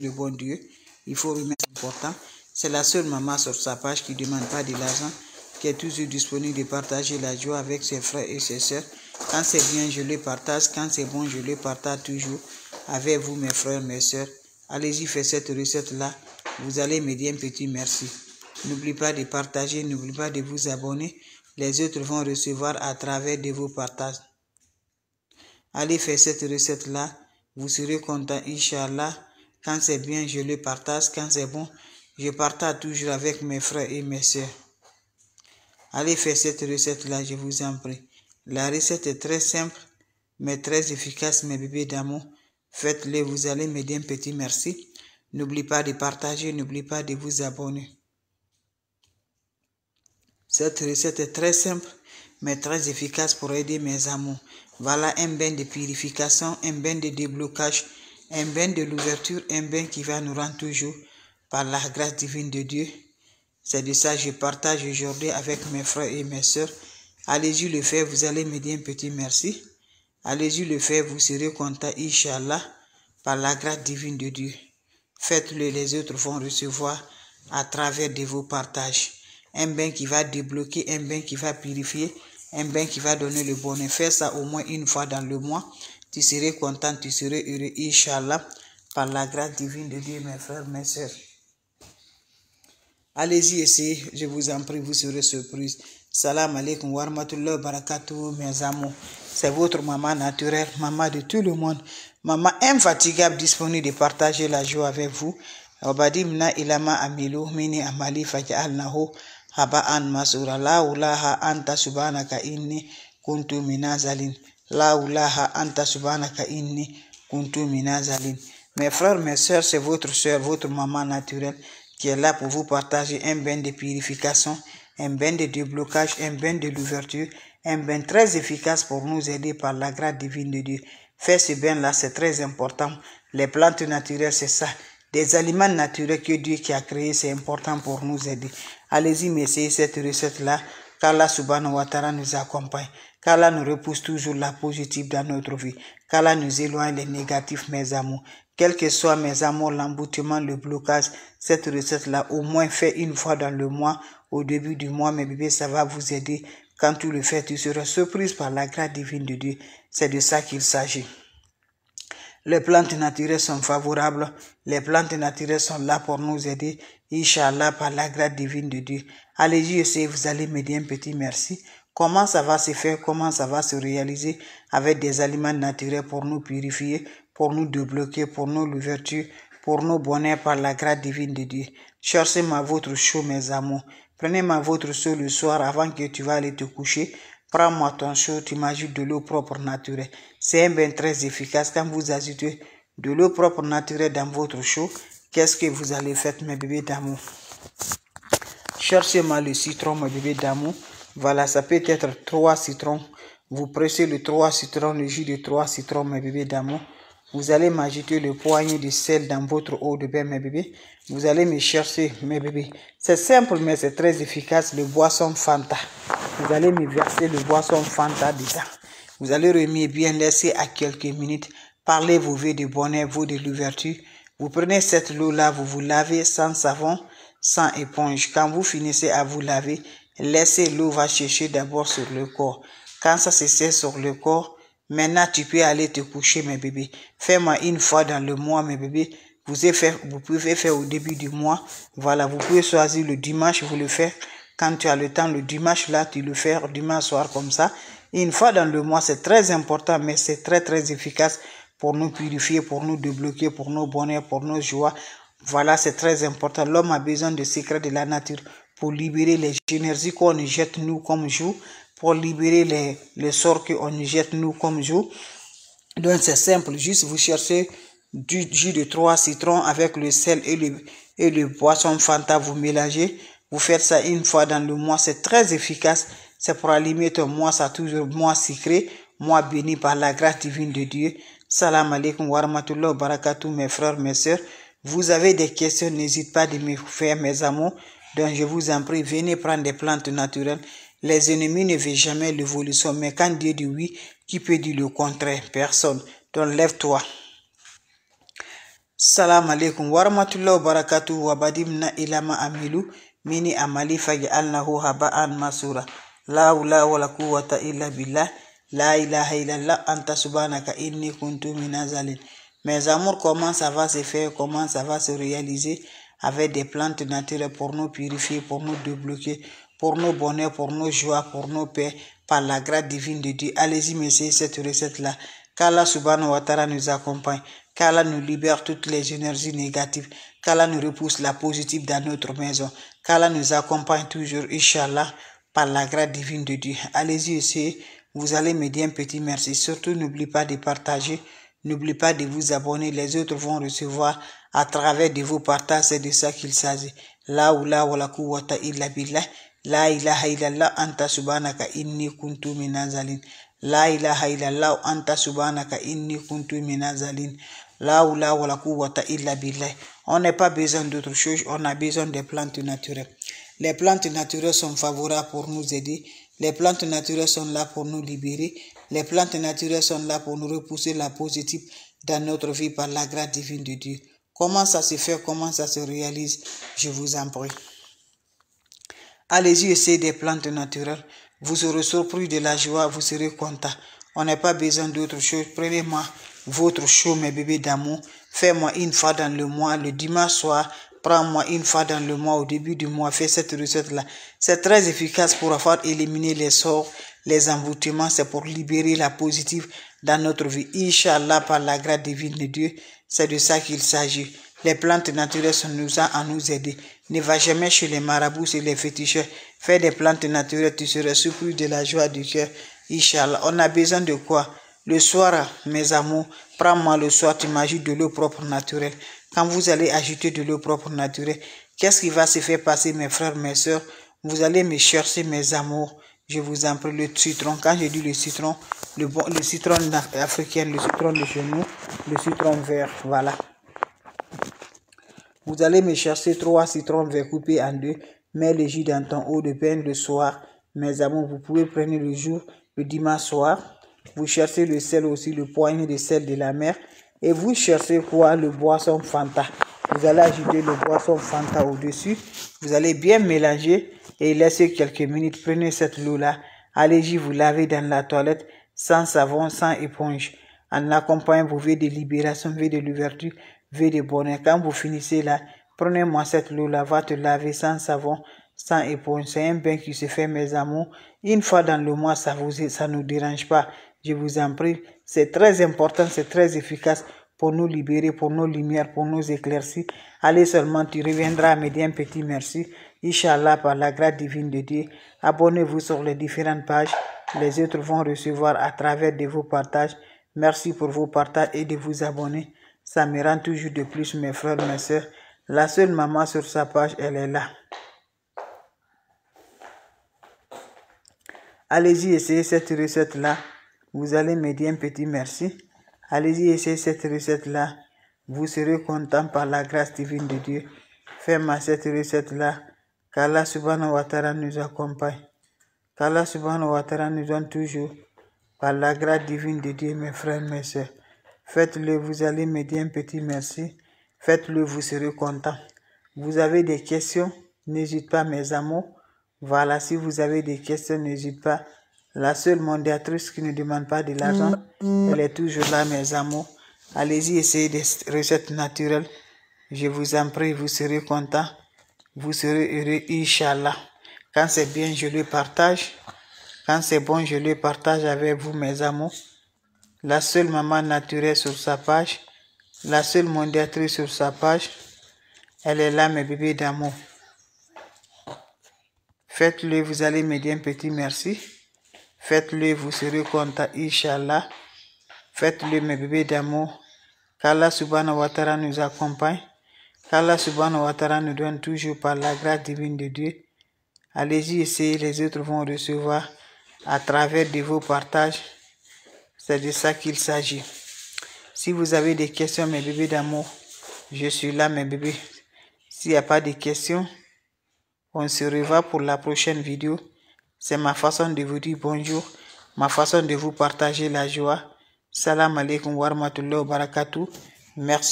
le bon Dieu. Il faut remettre important. C'est la seule maman sur sa page qui ne demande pas de l'argent, qui est toujours disponible de partager la joie avec ses frères et ses sœurs. Quand c'est bien, je le partage. Quand c'est bon, je le partage toujours avec vous, mes frères, mes sœurs. Allez-y, faites cette recette-là. Vous allez me dire un petit merci. N'oubliez pas de partager, n'oubliez pas de vous abonner. Les autres vont recevoir à travers de vos partages. Allez faire cette recette-là. Vous serez content, Inch'Allah. Quand c'est bien, je le partage. Quand c'est bon, je partage toujours avec mes frères et mes sœurs. Allez faire cette recette-là, je vous en prie. La recette est très simple, mais très efficace, mes bébés d'amour. Faites-le, vous allez me dire un petit merci. N'oubliez pas de partager, n'oubliez pas de vous abonner. Cette recette est très simple, mais très efficace pour aider mes amours. Voilà un bain de purification, un bain de déblocage, un bain de l'ouverture, un bain qui va nous rendre toujours par la grâce divine de Dieu. C'est de ça que je partage aujourd'hui avec mes frères et mes sœurs. Allez-y le faire, vous allez me dire un petit merci. Allez-y le faire, vous serez content, Inch'Allah, par la grâce divine de Dieu. Faites-le, les autres vont recevoir à travers de vos partages. Un bain qui va débloquer, un bain qui va purifier, un bain qui va donner le bonheur. Fais ça au moins une fois dans le mois. Tu serais content, tu serais heureux, Inch'Allah, par la grâce divine de Dieu, mes frères, mes sœurs. Allez-y, essayez, je vous en prie, vous serez surprise. Salam alaikum wa rahmatullahi wa barakatuh, mes amours. C'est votre maman naturelle, maman de tout le monde. Maman infatigable, disponible de partager la joie avec vous. Obadimna ilama amilu mini amali faja'alnahu haba'an masura. La ulaha anta subhanaka inni kuntu minazalin. La ulaha anta subhanaka inni kuntu minazalin. Mes frères, mes sœurs, c'est votre sœur, votre maman naturelle qui est là pour vous partager un bain de purification, un bain de déblocage, un bain de l'ouverture, un bain très efficace pour nous aider par la grâce divine de Dieu. Faire ce bain-là, c'est très important. Les plantes naturelles, c'est ça. Des aliments naturels que Dieu qui a créés, c'est important pour nous aider. Allez-y, mais essayez cette recette-là, qu'Allah subhanahu wa ta'ala nous accompagne, qu'Allah nous repousse toujours la positive dans notre vie, qu'Allah nous éloigne les négatifs, mes amours. Quel que soit, mes amours, l'emboutement, le blocage, cette recette-là, au moins fait une fois dans le mois, au début du mois, mes bébés, ça va vous aider. Quand tu le fais, tu seras surprise par la grâce divine de Dieu. C'est de ça qu'il s'agit. Les plantes naturelles sont favorables. Les plantes naturelles sont là pour nous aider. Inch'Allah, par la grâce divine de Dieu. Allez-y, essayez, vous allez me dire un petit merci. Comment ça va se faire, comment ça va se réaliser avec des aliments naturels pour nous purifier, pour nous débloquer, pour nous l'ouverture, pour nos bonheurs par la grâce divine de Dieu. Cherchez-moi votre chaud, mes amours. Prenez-moi votre chaud le soir avant que tu vas aller te coucher. Prends-moi ton chaud, tu m'ajoutes de l'eau propre naturelle. C'est un bain très efficace. Quand vous ajoutez de l'eau propre naturelle dans votre chaud, qu'est-ce que vous allez faire, mes bébés d'amour? Cherchez-moi le citron, mes bébés d'amour. Voilà, ça peut être 3 citrons. Vous pressez le 3 citrons, le jus de 3 citrons, mes bébés d'amour. Vous allez m'ajouter le poignet de sel dans votre eau de bain, mes bébés. Vous allez me chercher, mes bébés. C'est simple, mais c'est très efficace, le boisson Fanta. Vous allez me verser le boisson Fanta dedans. Vous allez remuer bien, laisser à quelques minutes. Parlez vos vœux de bonheur, vos de l'ouverture. Vous prenez cette eau-là, vous vous lavez sans savon, sans éponge. Quand vous finissez à vous laver, laissez l'eau va chercher d'abord sur le corps. Quand ça se sert sur le corps, maintenant tu peux aller te coucher, mes bébés. Fais-moi une fois dans le mois, mes bébés. Vous pouvez faire au début du mois. Voilà, vous pouvez choisir le dimanche, vous le faites. Quand tu as le temps, le dimanche, là, tu le fais dimanche soir comme ça. Une fois dans le mois, c'est très important, mais c'est très, très efficace pour nous purifier, pour nous débloquer, pour nos bonheurs, pour nos joies. Voilà, c'est très important. L'homme a besoin de secrets de la nature pour libérer les énergies qu'on nous jette nous comme jour, pour libérer les sorts qu'on nous jette nous comme jour. Donc, c'est simple. Juste, vous cherchez du jus de 3 citrons avec le sel et le boisson Fanta, vous mélangez. Vous faites ça une fois dans le mois, c'est très efficace. C'est pour alimenter un mois, ça toujours mois sacré, mois béni par la grâce divine de Dieu. Salam alaikum wa rahmatullahi wa barakatuh, mes frères, mes sœurs. Vous avez des questions, n'hésitez pas de me faire, mes amours. Donc je vous en prie, venez prendre des plantes naturelles. Les ennemis ne veulent jamais l'évolution, mais quand Dieu dit oui, qui peut dire le contraire? Personne. Donc lève-toi. Salam alaikum warahmatullahi wabarakatuh wabadimna ilama amilu mini amali faj'alnahu haba'an masura. La hawla wala quwwata illa billah. La ilaha illallah anta subhanaka inni kuntu minazalin. Mes amours, comment ça va se faire, comment ça va se réaliser avec des plantes naturelles pour nous purifier, pour nous débloquer, pour nos bonheurs, pour nos joies, pour nos paix, par la grâce divine de Dieu. Allez-y, messieurs, cette recette-là. Qu'Allah subhanahu wa ta'ala nous accompagne, qu'Allah nous libère toutes les énergies négatives, qu'Allah nous repousse la positive dans notre maison, qu'Allah nous accompagne toujours, Inch'Allah, par la grâce divine de Dieu. Allez-y, essayez, vous allez me dire un petit merci. Surtout, n'oubliez pas de partager, n'oubliez pas de vous abonner, les autres vont recevoir à travers de vos partages, c'est de ça qu'il s'agit. La hawla wala quwwata illa billah. La ilaha illallah anta subhanaka inni kuntu minazalin. La ilaha illallah anta subhanaka inni kuntu minazalin. La hawla wala quwwata illa billah. On n'a pas besoin d'autre chose, on a besoin des plantes naturelles. Les plantes naturelles sont favorables pour nous aider. Les plantes naturelles sont là pour nous libérer. Les plantes naturelles sont là pour nous repousser la positive dans notre vie par la grâce divine de Dieu. Comment ça se fait, comment ça se réalise, je vous en prie. Allez-y, essayez des plantes naturelles. Vous serez surpris de la joie, vous serez content. On n'a pas besoin d'autre chose. Prenez-moi votre show, mes bébés d'amour. Faites-moi une fois dans le mois, le dimanche soir. Prends-moi une fois dans le mois, au début du mois. Faites cette recette-là. C'est très efficace pour avoir éliminé les sorts, les envoûtements. C'est pour libérer la positive dans notre vie. Inch'Allah, par la grâce divine de Dieu, c'est de ça qu'il s'agit. Les plantes naturelles sont nous à nous aider. Ne va jamais chez les marabouts et les féticheurs. Fais des plantes naturelles, tu seras surpris de la joie du cœur. Inch'Allah. On a besoin de quoi? Le soir, mes amours, prends-moi le soir, tu m'ajoutes de l'eau propre naturelle. Quand vous allez ajouter de l'eau propre naturelle, qu'est-ce qui va se faire passer, mes frères, mes soeurs? Vous allez me chercher, mes amours. Je vous en prie, le citron. Quand je dis le citron, le citron africain, le citron de chez nous, le citron vert, voilà. Vous allez me chercher 3 citrons verts coupés en deux. Mets le jus dans ton eau de bain le soir. Mes amours, vous pouvez prendre le jour, le dimanche soir. Vous cherchez le sel aussi, le poignet de sel de la mer. Et vous cherchez quoi? Le boisson Fanta. Vous allez ajouter le boisson Fanta au-dessus. Vous allez bien mélanger et laisser quelques minutes. Prenez cette eau-là. Allez-y, vous lavez dans la toilette sans savon, sans éponge. En accompagnant vos vœux de libération, vœux de l'ouverture, vœux de bonheur. Quand vous finissez là, prenez-moi cette eau-là, va te laver sans savon, sans éponge. C'est un bain qui se fait, mes amours. Une fois dans le mois, ça nous dérange pas. Je vous en prie, c'est très important, c'est très efficace pour nous libérer, pour nos lumières, pour nous éclaircir. Allez seulement, tu reviendras à me dire un petit merci. Inch'Allah, par la grâce divine de Dieu. Abonnez-vous sur les différentes pages. Les autres vont recevoir à travers de vos partages. Merci pour vos partages et de vous abonner. Ça me rend toujours de plus, mes frères, mes soeurs. La seule maman sur sa page, elle est là. Allez-y, essayez cette recette-là. Vous allez me dire un petit merci. Allez-y, essayez cette recette-là. Vous serez content par la grâce divine de Dieu. Faites-moi cette recette-là. Qu'Allah subhanahu wa ta'ala nous accompagne. Qu'Allah subhanahu wa ta'ala nous donne toujours par la grâce divine de Dieu, mes frères, mes soeurs. Faites-le, vous allez me dire un petit merci. Faites-le, vous serez content. Vous avez des questions? N'hésitez pas, mes amours. Voilà, si vous avez des questions, n'hésitez pas. La seule mondiatrice qui ne demande pas de l'argent, elle est toujours là, mes amours. Allez-y, essayez des recettes naturelles. Je vous en prie, vous serez content. Vous serez heureux, Inch'Allah. Quand c'est bien, je le partage. Quand c'est bon, je le partage avec vous, mes amours. La seule maman naturelle sur sa page. La seule mondiatrice sur sa page. Elle est là, mes bébés d'amour. Faites-le, vous allez me dire un petit merci. Faites-le, vous serez content, Inch'Allah. Faites-le, mes bébés d'amour. Qu'Allah subhanahu wa ta'ala nous accompagne. Qu'Allah subhanahu wa ta'ala nous donne toujours par la grâce divine de Dieu. Allez-y, essayez, les autres vont recevoir à travers de vos partages. C'est de ça qu'il s'agit. Si vous avez des questions, mes bébés d'amour, je suis là, mes bébés. S'il n'y a pas de questions, on se revoit pour la prochaine vidéo. C'est ma façon de vous dire bonjour, ma façon de vous partager la joie. Salam alaikum wa rahmatullahi wa barakatuh. Merci.